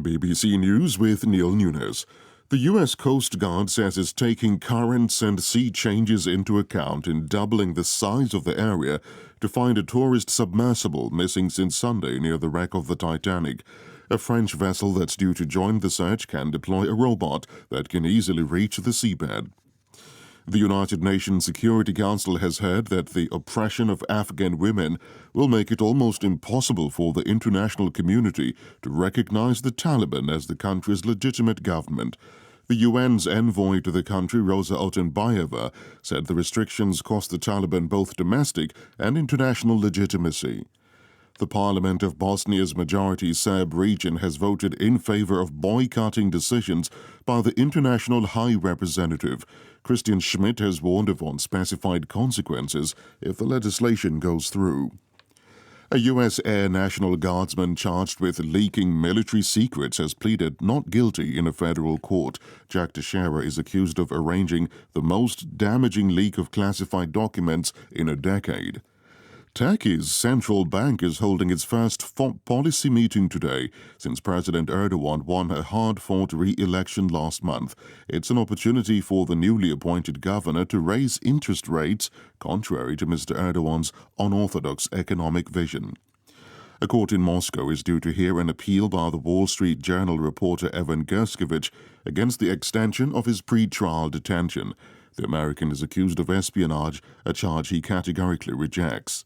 BBC News with Neil Nunes. The U.S. Coast Guard says it's taking currents and sea changes into account in doubling the size of the area to find a tourist submersible missing since Sunday near the wreck of the Titanic. A French vessel that's due to join the search can deploy a robot that can easily reach the seabed. The United Nations Security Council has heard that the oppression of Afghan women will make it almost impossible for the international community to recognize the Taliban as the country's legitimate government. The UN's envoy to the country, Rosa Otunbayeva, said the restrictions cost the Taliban both domestic and international legitimacy. The Parliament of Bosnia's majority Serb region has voted in favor of boycotting decisions by the International High Representative. Christian Schmidt has warned of unspecified consequences if the legislation goes through. A U.S. Air National Guardsman charged with leaking military secrets has pleaded not guilty in a federal court. Jack Teixeira is accused of arranging the most damaging leak of classified documents in a decade. Turkey's central bank is holding its first policy meeting today since President Erdogan won a hard-fought re-election last month. It's an opportunity for the newly appointed governor to raise interest rates, contrary to Mr. Erdogan's unorthodox economic vision. A court in Moscow is due to hear an appeal by the Wall Street Journal reporter Evan Gershkovich against the extension of his pre-trial detention. The American is accused of espionage, a charge he categorically rejects.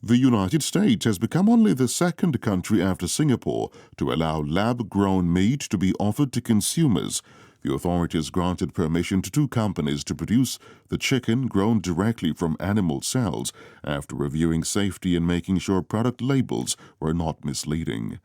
The United States has become only the second country after Singapore to allow lab-grown meat to be offered to consumers. The authorities granted permission to two companies to produce the chicken grown directly from animal cells after reviewing safety and making sure product labels were not misleading.